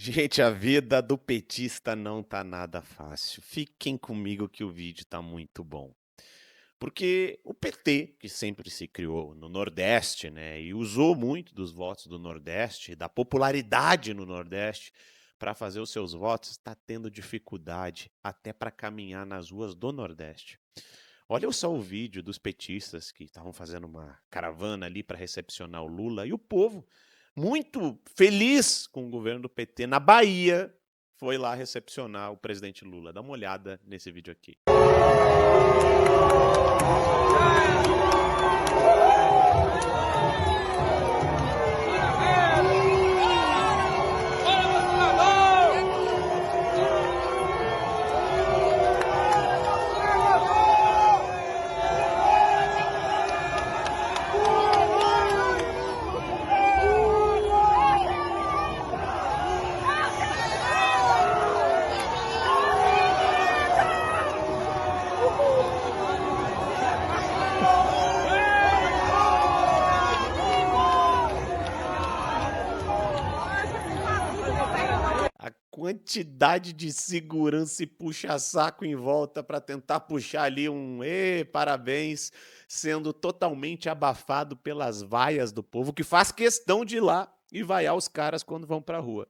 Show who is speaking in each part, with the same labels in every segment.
Speaker 1: Gente, a vida do petista não tá nada fácil. Fiquem comigo que o vídeo tá muito bom. Porque o PT, que sempre se criou no Nordeste, né, e usou muito dos votos do Nordeste, da popularidade no Nordeste, para fazer os seus votos, está tendo dificuldade até para caminhar nas ruas do Nordeste. Olha só o vídeo dos petistas que estavam fazendo uma caravana ali para recepcionar o Lula e o povo, muito feliz com o governo do PT na Bahia, foi lá recepcionar o presidente Lula. Dá uma olhada nesse vídeo aqui. A quantidade de segurança e puxa-saco em volta para tentar puxar ali um parabéns", sendo totalmente abafado pelas vaias do povo, que faz questão de ir lá e vaiar os caras quando vão para a rua.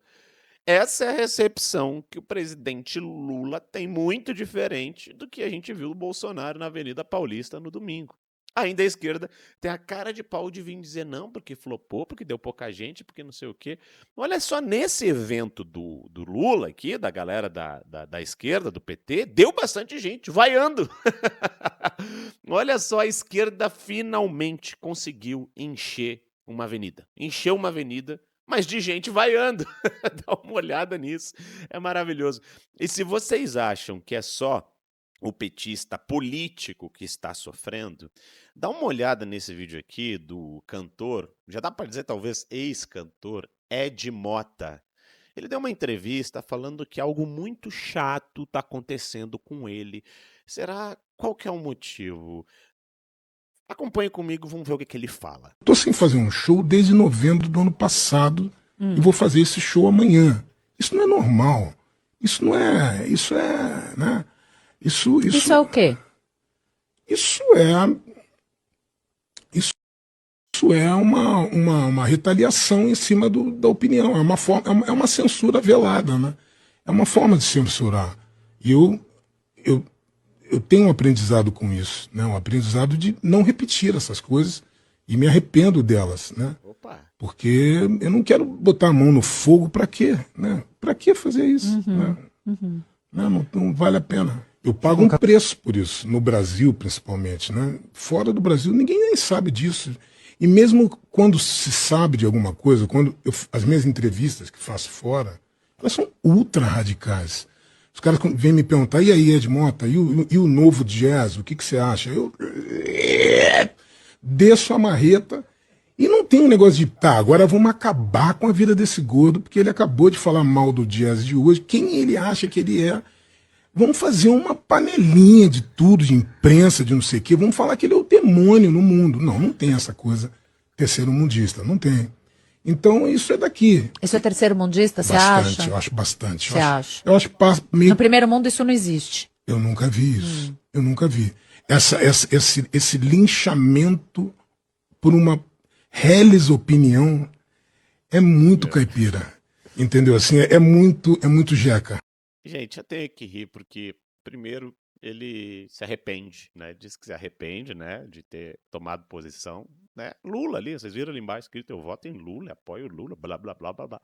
Speaker 1: Essa é a recepção que o presidente Lula tem, muito diferente do que a gente viu o Bolsonaro na Avenida Paulista no domingo. Ainda a esquerda tem a cara de pau de vir dizer não, porque flopou, porque deu pouca gente, porque não sei o quê. Olha só, nesse evento do Lula aqui, da galera da esquerda, do PT, deu bastante gente, vaiando. Olha só, a esquerda finalmente conseguiu encher uma avenida. Encheu uma avenida, mas de gente vaiando. Dá uma olhada nisso, é maravilhoso. E se vocês acham que é só o petista político que está sofrendo, dá uma olhada nesse vídeo aqui do cantor, já dá para dizer talvez ex-cantor, Ed Mota. Ele deu uma entrevista falando que algo muito chato está acontecendo com ele. Será? Qual que é o motivo? Acompanhe comigo, vamos ver o que ele fala.
Speaker 2: Estou sem fazer um show desde novembro do ano passado e vou fazer esse show amanhã. Isso não é normal. Isso não é. Isso é. Né?
Speaker 3: Isso é o quê?
Speaker 2: Isso é. Isso é uma retaliação em cima da opinião. É uma censura velada. Né? É uma forma de censurar. E eu, eu tenho um aprendizado com isso. Né? Um aprendizado de não repetir essas coisas e me arrependo delas. Né?
Speaker 1: Opa!
Speaker 2: Porque eu não quero botar a mão no fogo para quê? Né? Para que fazer isso? Né? Não vale a pena. Eu pago um preço por isso, no Brasil principalmente. Né? Fora do Brasil, ninguém nem sabe disso. E mesmo quando se sabe de alguma coisa, as minhas entrevistas que faço fora, elas são ultra radicais. Os caras vêm me perguntar, e aí, Ed Mota, e o novo jazz, o que você acha? Eu desço a marreta e não tem um negócio de, tá, agora vamos acabar com a vida desse gordo, porque ele acabou de falar mal do jazz de hoje, quem ele acha que ele é. Vamos fazer uma panelinha de tudo, de imprensa, de não sei o quê, vamos falar que ele é o demônio no mundo. Não, não tem essa coisa terceiro mundista, não tem. Então isso é daqui.
Speaker 3: Isso é terceiro mundista, você
Speaker 2: Bastante,
Speaker 3: acha?
Speaker 2: eu acho bastante.
Speaker 3: Você acha?
Speaker 2: Eu acho que passa meio.
Speaker 3: No primeiro mundo isso não existe.
Speaker 2: Eu nunca vi isso. Eu nunca vi. Esse linchamento por uma reles opinião é muito caipira. Entendeu? Assim, é muito jeca.
Speaker 1: Gente, eu tenho que rir porque, primeiro, ele se arrepende, né? Diz que se arrepende, né? De ter tomado posição, né? Lula ali, vocês viram ali embaixo escrito, eu voto em Lula, apoio Lula, blá, blá, blá, blá, blá.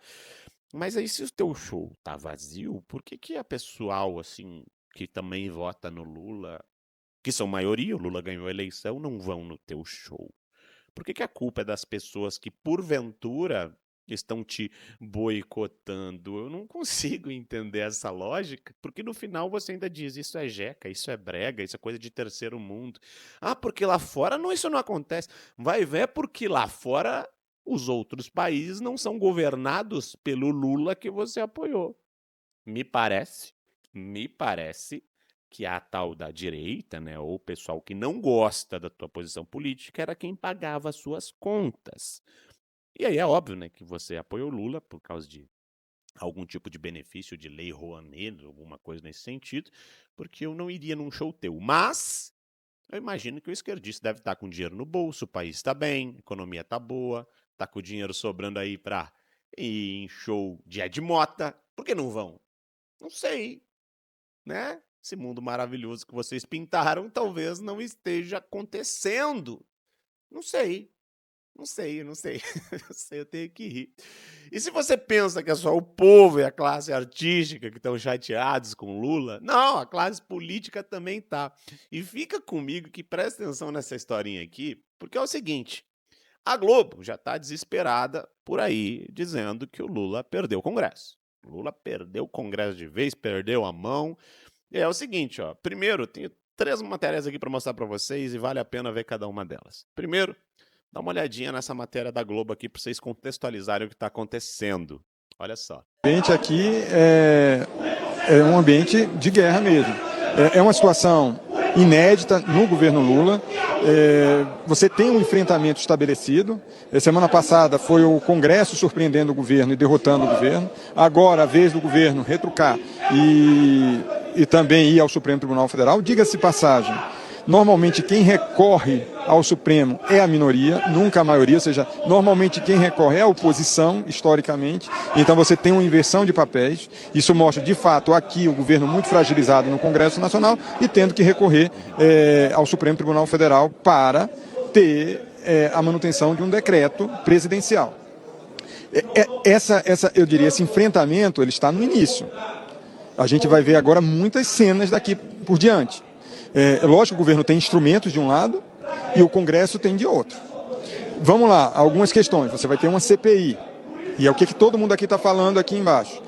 Speaker 1: Mas aí, se o teu show tá vazio, por que a pessoal, assim, que também vota no Lula, que são maioria, o Lula ganhou a eleição, não vão no teu show? Por que a culpa é das pessoas que, porventura, estão te boicotando? Eu não consigo entender essa lógica, porque no final você ainda diz, isso é jeca, isso é brega, isso é coisa de terceiro mundo. Ah, porque lá fora isso não acontece. Vai ver porque lá fora os outros países não são governados pelo Lula que você apoiou. Me parece que a tal da direita, né, ou o pessoal que não gosta da tua posição política era quem pagava as suas contas. E aí é óbvio, né, que você apoiou o Lula por causa de algum tipo de benefício de lei Rouanet, alguma coisa nesse sentido, porque eu não iria num show teu. Mas eu imagino que o esquerdista deve estar com dinheiro no bolso, o país está bem, a economia está boa, está com o dinheiro sobrando aí para ir em show de Ed Mota. Por que não vão? Não sei, né? Esse mundo maravilhoso que vocês pintaram talvez não esteja acontecendo. Não sei. Não sei, não sei. Não sei, eu tenho que rir. E se você pensa que é só o povo e a classe artística que estão chateados com Lula, não, a classe política também tá. E fica comigo que presta atenção nessa historinha aqui, porque é o seguinte, a Globo já está desesperada por aí, dizendo que o Lula perdeu o Congresso. O Lula perdeu o Congresso de vez, perdeu a mão. E é o seguinte, ó, primeiro, tenho 3 matérias aqui para mostrar para vocês e vale a pena ver cada uma delas. Primeiro, dá uma olhadinha nessa matéria da Globo aqui para vocês contextualizarem o que está acontecendo. Olha só.
Speaker 4: O ambiente aqui é um ambiente de guerra mesmo. É uma situação inédita no governo Lula. Você tem um enfrentamento estabelecido. Semana passada foi o Congresso surpreendendo o governo e derrotando o governo. Agora a vez do governo retrucar e também ir ao Supremo Tribunal Federal. Diga-se passagem, normalmente quem recorre ao Supremo é a minoria, nunca a maioria, ou seja, normalmente quem recorre é a oposição, historicamente. Então você tem uma inversão de papéis. Isso mostra, de fato, aqui o governo muito fragilizado no Congresso Nacional e tendo que recorrer ao Supremo Tribunal Federal para ter a manutenção de um decreto presidencial. Eu diria, esse enfrentamento ele está no início. A gente vai ver agora muitas cenas daqui por diante. Lógico que o governo tem instrumentos de um lado e o Congresso tem de outro. Vamos lá, algumas questões. Você vai ter uma CPI. E é o que todo mundo aqui está falando aqui embaixo.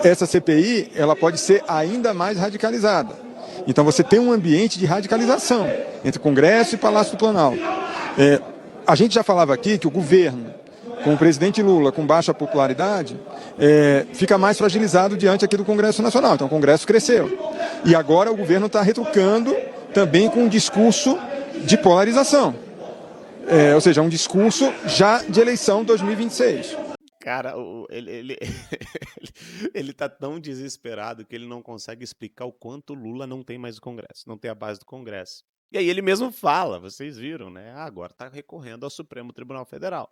Speaker 4: Essa CPI ela pode ser ainda mais radicalizada. Então você tem um ambiente de radicalização entre Congresso e Palácio do Planalto. A gente já falava aqui que o governo, com o presidente Lula com baixa popularidade, fica mais fragilizado diante aqui do Congresso Nacional. Então o Congresso cresceu. E agora o governo está retrucando também com um discurso de polarização. Ou seja, um discurso já de eleição 2026.
Speaker 1: Cara, ele tá tão desesperado que ele não consegue explicar o quanto o Lula não tem mais o Congresso, não tem a base do Congresso. E aí ele mesmo fala, vocês viram, né? Agora tá recorrendo ao Supremo Tribunal Federal.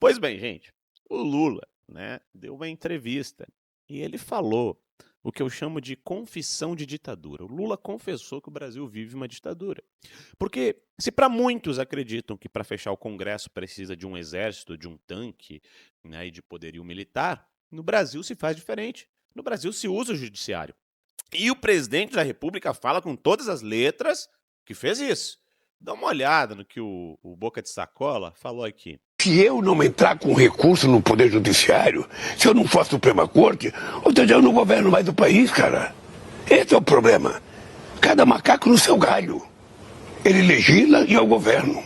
Speaker 1: Pois bem, gente, o Lula, né, deu uma entrevista e ele falou o que eu chamo de confissão de ditadura. O Lula confessou que o Brasil vive uma ditadura. Porque se para muitos acreditam que para fechar o Congresso precisa de um exército, de um tanque, né, e de poderio militar, no Brasil se faz diferente. No Brasil se usa o judiciário. E o presidente da República fala com todas as letras que fez isso. Dá uma olhada no que o Boca de Sacola falou aqui.
Speaker 5: Se eu não entrar com recurso no Poder Judiciário, se eu não for a Suprema Corte, ou seja, eu não governo mais o país, cara. Esse é o problema. Cada macaco no seu galho. Ele legisla e eu governo.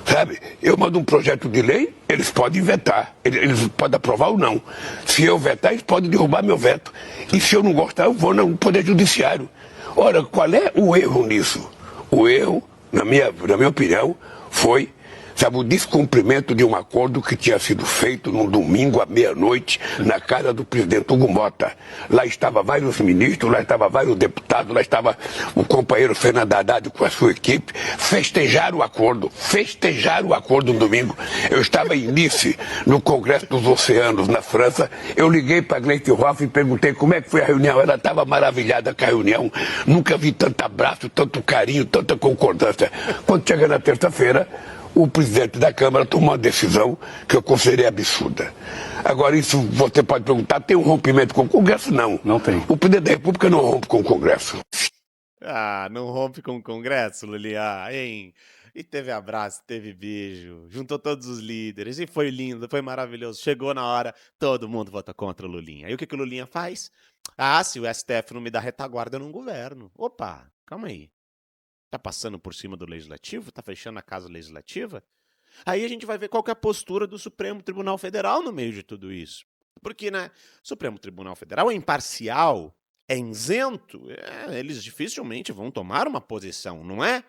Speaker 5: Sabe? Eu mando um projeto de lei, eles podem vetar. Eles podem aprovar ou não. Se eu vetar, eles podem derrubar meu veto. E se eu não gostar, eu vou no Poder Judiciário. Ora, qual é o erro nisso? O erro, na minha opinião, foi, sabe, o descumprimento de um acordo que tinha sido feito num domingo à meia-noite na casa do presidente Hugo Mota. Lá estavam vários ministros, lá estavam vários deputados, lá estava o companheiro Fernando Haddad com a sua equipe. Festejaram o acordo no domingo. Eu estava em Nice, no Congresso dos Oceanos, na França. Eu liguei para a Gleisi Hoff e perguntei como é que foi a reunião. Ela estava maravilhada com a reunião. Nunca vi tanto abraço, tanto carinho, tanta concordância. Quando chega na terça-feira, o presidente da Câmara tomou uma decisão que eu considerei absurda. Agora, isso você pode perguntar, tem um rompimento com o Congresso? Não. Não tem. O presidente da República não rompe com o Congresso.
Speaker 1: Ah, não rompe com o Congresso, Lulia, hein? E teve abraço, teve beijo, juntou todos os líderes, e foi lindo, foi maravilhoso. Chegou na hora, todo mundo vota contra o Lulinha. Aí o que o Lulinha faz? Ah, se o STF não me dá retaguarda, eu não governo. Opa, calma aí. Tá passando por cima do Legislativo? Tá fechando a Casa Legislativa? Aí a gente vai ver qual que é a postura do Supremo Tribunal Federal no meio de tudo isso. Porque, né, o Supremo Tribunal Federal é imparcial, é isento, eles dificilmente vão tomar uma posição, não é?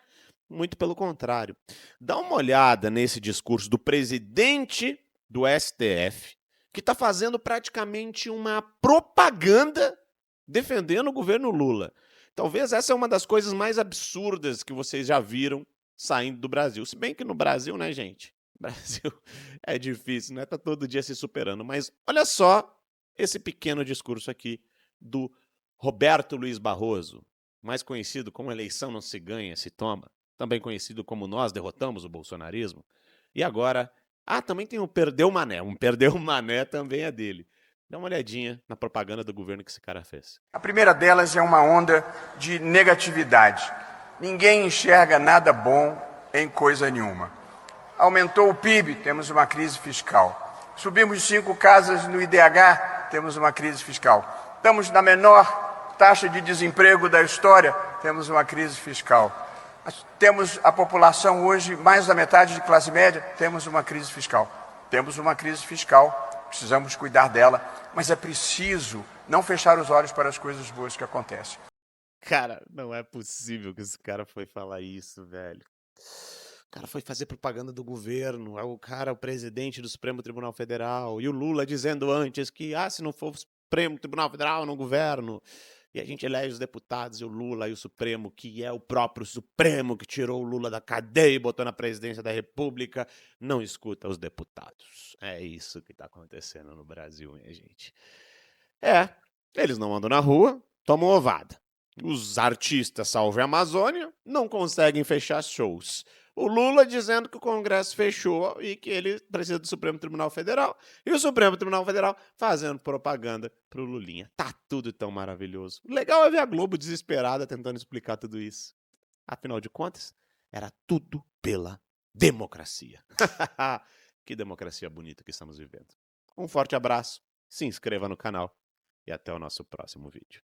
Speaker 1: Muito pelo contrário. Dá uma olhada nesse discurso do presidente do STF, que está fazendo praticamente uma propaganda defendendo o governo Lula. Talvez essa é uma das coisas mais absurdas que vocês já viram saindo do Brasil. Se bem que no Brasil, né, gente? Brasil é difícil, né? Tá todo dia se superando. Mas olha só esse pequeno discurso aqui do Roberto Luiz Barroso, mais conhecido como eleição não se ganha, se toma, também conhecido como nós derrotamos o bolsonarismo. E agora, também tem o Perdeu Mané. Um Perdeu Mané também é dele. Dá uma olhadinha na propaganda do governo que esse cara fez.
Speaker 6: A primeira delas é uma onda de negatividade. Ninguém enxerga nada bom em coisa nenhuma. Aumentou o PIB, temos uma crise fiscal. Subimos 5 casas no IDH, temos uma crise fiscal. Estamos na menor taxa de desemprego da história, temos uma crise fiscal. Temos a população hoje, mais da metade de classe média, temos uma crise fiscal. Temos uma crise fiscal, precisamos cuidar dela, mas é preciso não fechar os olhos para as coisas boas que acontecem.
Speaker 1: Cara, não é possível que esse cara foi falar isso, velho. O cara foi fazer propaganda do governo, o cara, o presidente do Supremo Tribunal Federal, e o Lula dizendo antes que, se não for o Supremo Tribunal Federal, eu não governo. E a gente elege os deputados e o Lula e o Supremo, que é o próprio Supremo que tirou o Lula da cadeia e botou na presidência da República, não escuta os deputados. É isso que tá acontecendo no Brasil, minha gente. Eles não andam na rua, tomam ovada. Os artistas Salve a Amazônia não conseguem fechar shows. O Lula dizendo que o Congresso fechou e que ele precisa do Supremo Tribunal Federal. E o Supremo Tribunal Federal fazendo propaganda pro Lulinha. Tá tudo tão maravilhoso. O legal é ver a Globo desesperada tentando explicar tudo isso. Afinal de contas, era tudo pela democracia. Que democracia bonita que estamos vivendo. Um forte abraço, se inscreva no canal e até o nosso próximo vídeo.